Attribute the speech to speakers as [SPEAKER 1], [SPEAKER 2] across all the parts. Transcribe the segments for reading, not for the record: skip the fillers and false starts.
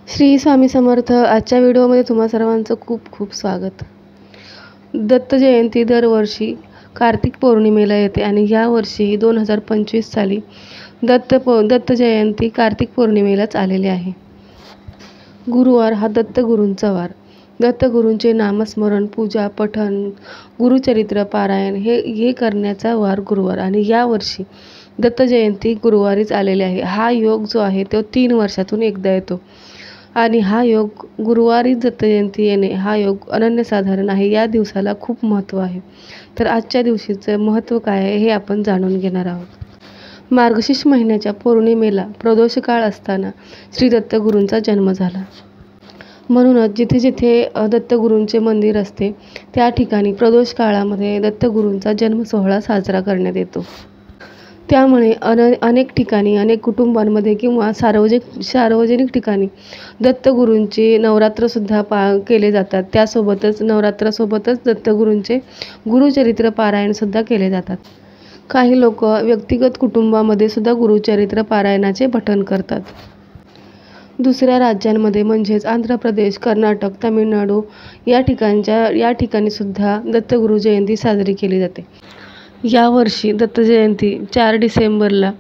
[SPEAKER 1] श्री स्वामी समर्थ. आजच्या व्हिडिओमध्ये तुम्हा सर्वांचं खूप खूप स्वागत. दत्त जयंती दरवर्षी कार्तिक पौर्णिमेला येते आणि यावर्षी 2025 साली दत्त जयंती कार्तिक पौर्णिमेलाच आलेली आहे. गुरुवार हा दत्तगुरूंचा वार. दत्तगुरूंचे नामस्मरण, पूजा, पठण, गुरुचरित्र पारायण हे करण्याचा वार गुरुवार आणि यावर्षी दत्त जयंती गुरुवारीच आलेली आहे. हा योग जो आहे तो 3 वर्षातून एकदा येतो आणि हा योग गुरुवारी दत्त जयंती येणे हा योग अनन्यसाधारण आहे. या दिवसाला खूप महत्त्व आहे. तर आजच्या दिवशीचं महत्त्व काय आहे हे आपण जाणून घेणार आहोत. मार्गशीर्ष महिन्याच्या पौर्णिमेला प्रदोष काळ असताना श्री दत्तगुरूंचा जन्म झाला. म्हणूनच जिथे जिथे दत्तगुरूंचे मंदिर असते त्या ठिकाणी प्रदोष काळामध्ये दत्तगुरूंचा जन्म सोहळा साजरा करण्यात येतो. त्यामुळे अनेक ठिकाणी, अनेक कुटुंबांमध्ये किंवा सार्वजनिक ठिकाणी दत्तगुरूंचे नवरात्रसुद्धा केले जातात. त्यासोबतच नवरात्रासोबतच दत्तगुरूंचे गुरुचरित्र पारायणसुद्धा केले जातात. काही लोक व्यक्तिगत कुटुंबामध्ये सुद्धा गुरुचरित्र पारायणाचे पठण करतात. दुसऱ्या राज्यांमध्ये म्हणजेच आंध्र प्रदेश, कर्नाटक, तामिळनाडू या ठिकाणी सुद्धा दत्तगुरू जयंती साजरी केली जाते. यावर्षी दत्त जयंती 4 डिसेंबरला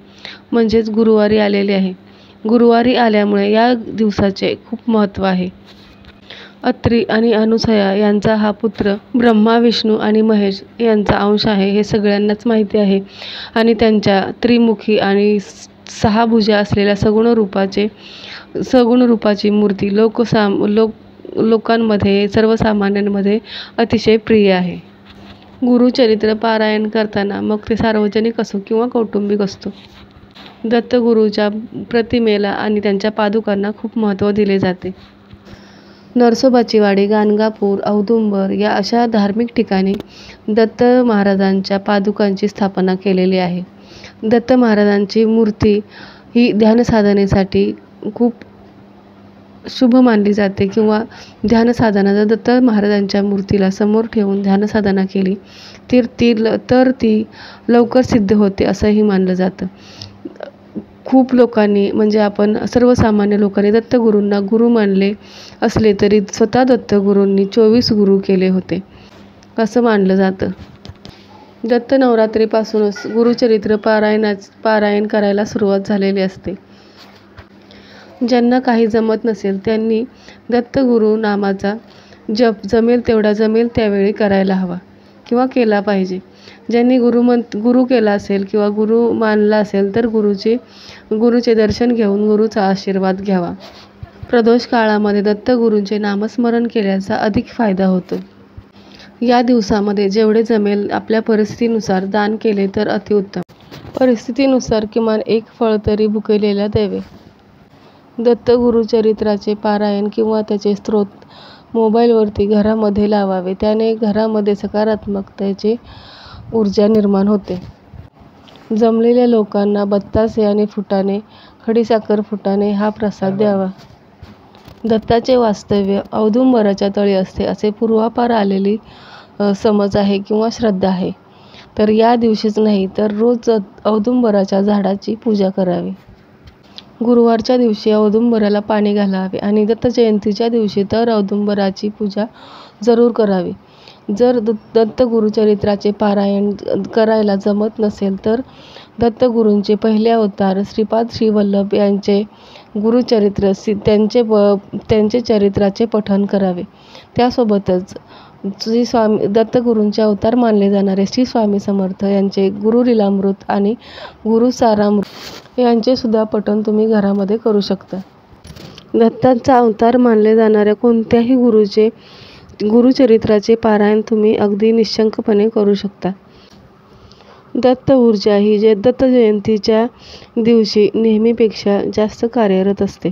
[SPEAKER 1] म्हणजेच गुरुवारी आलेली आहे. गुरुवारी आल्यामुळे या दिवसाचे खूप महत्त्व आहे. अत्री आणि अनुसया यांचा हा पुत्र ब्रह्मा, विष्णू आणि महेश यांचा अंश आहे हे सगळ्यांनाच माहिती आहे. आणि त्यांच्या त्रिमुखी आणि 6 भुजा असलेल्या सगुण रूपाची मूर्ती लोकांमध्ये, सर्वसामान्यांमध्ये अतिशय प्रिय आहे. गुरुचरित्र पारायण करताना मग ते सार्वजनिक असो किंवा कौटुंबिक असतो, दत्तगुरूच्या प्रतिमेला आणि त्यांच्या पादुकांना खूप महत्त्व दिले जाते. नरसोबाची वाडी, गाणगापूर, औदुंबर या अशा धार्मिक ठिकाणी दत्त महाराजांच्या पादुकांची स्थापना केलेली आहे. दत्त महाराजांची मूर्ती ही ध्यानसाधनेसाठी खूप शुभ मानली जाते किंवा ध्यानसाधना जर दत्त महाराजांच्या मूर्तीला समोर ठेवून ध्यानसाधना केली तर ती लवकर सिद्ध होते असंही मानलं जातं. खूप लोकांनी म्हणजे आपण सर्वसामान्य लोकांनी दत्तगुरूंना गुरु मानले असले तरी स्वतः दत्तगुरूंनी 24 गुरु केले होते असं मानलं जातं. दत्त नवरात्रीपासूनच गुरुचरित्र पारायण करायला सुरुवात झालेली असते. ज्यांना काही जमत नसेल त्यांनी दत्तगुरू नामाचा जप जमेल त्यावेळी करायला हवा किंवा केला पाहिजे. ज्यांनी गुरु केला असेल किंवा गुरु मानला असेल तर गुरुचे दर्शन घेऊन गुरुचा आशीर्वाद घ्यावा. प्रदोष काळामध्ये दत्तगुरूंचे नामस्मरण केल्याचा अधिक फायदा होतो. या दिवसामध्ये जेवढे जमेल आपल्या परिस्थितीनुसार दान केले तर अतिउत्तम. परिस्थितीनुसार किमान 1 फळ तरी भुकेलेला द्यावे. दत्तगुरुचरित्राचे पारायण किंवा त्याचे स्तोत्र मोबाईलवरती घरामध्ये लावावे. त्याने घरामध्ये सकारात्मकतेची ऊर्जा निर्माण होते. जमलेल्या लोकांना बत्तासे आणि फुटाणे, खडीसाखर फुटाणे हा प्रसाद द्यावा. दत्ताचे वास्तव्य औदुंबराच्या तळी असते असे पूर्वापार आलेली समज आहे किंवा श्रद्धा आहे. तर या दिवशीच नाही तर रोज औदुंबराच्या झाडाची पूजा करावी. गुरुवारच्या दिवशी औदुंबराला पाणी घालावे आणि दत्त जयंतीच्या दिवशी तर औदुंबराची पूजा जरूर करावी. जर दत्तगुरुचरित्राचे पारायण करायला जमत नसेल तर दत्तगुरूंचे पहिले अवतार श्रीपाद श्री वल्लभ यांचे गुरुचरित्र त्यांचे चरित्राचे पठण करावे. त्यासोबतच दत्तगुरूंचे अवतार मानले जाणारे श्री स्वामी समर्थ यांचे गुरुलीलामृत आणि गुरुसारामृत यांचे सुद्धा पठण तुम्ही घरामध्ये करू शकता. दत्तांचा अवतार मानले जाणाऱ्या कोणत्याही गुरुचरित्राचे पारायण तुम्ही अगदी निशंकपणे करू शकता. दत्त ऊर्जा ही दत्त जयंतीच्या दिवशी नेहमीपेक्षा जास्त कार्यरत असते.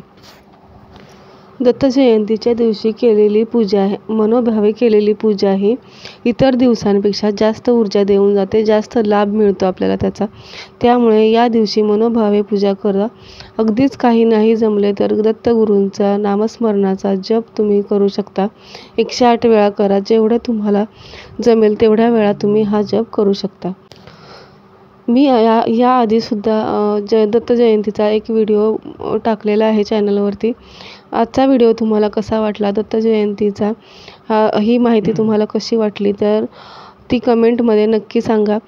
[SPEAKER 1] दत्त जयंतीच्या दिवशी केलेली पूजा, मनोभावे केलेली पूजा ही इतर दिवसांपेक्षा जास्त ऊर्जा देऊन जाते, जास्त लाभ मिळतो आपल्याला त्याचा. त्यामुळे या दिवशी मनोभावे पूजा करा. अगदीच काही नाही जमले तर दत्तगुरूंचा नामस्मरणाचा जप तुम्ही करू शकता. 108 वेळा करा. जेवढ्या तुम्हाला जमेल तेवढ्या वेळा तुम्ही हा जप करू शकता. मी याआधीसुद्धा दत्त जयंतीचा एक व्हिडिओ टाकलेला आहे चॅनलवरती. आजचा व्हिडिओ तुम्हाला कसा वाटला, दत्त जयंतीचा ही माहिती तुम्हाला कशी वाटली, तर ती कमेंटमध्ये नक्की सांगा.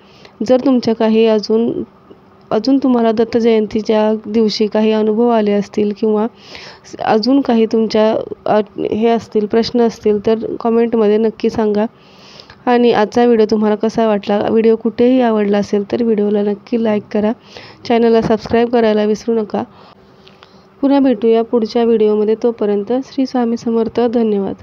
[SPEAKER 1] जर तुमच्या काही अजून तुम्हाला दत्त जयंतीच्या दिवशी काही अनुभव आले असतील किंवा अजून काही तुमच्या हे असतील, प्रश्न असतील, तर कमेंटमध्ये नक्की सांगा. आणि आजचा व्हिडिओ तुम्हाला कसा वाटला, व्हिडिओ कुठेही आवडला असेल तर व्हिडिओला नक्की लाईक करा, चॅनलला सबस्क्राईब करायला विसरू नका. पुन्हा भेटूया पुढच्या व्हिडिओमध्ये. तोपर्यंत श्री स्वामी समर्थ. धन्यवाद.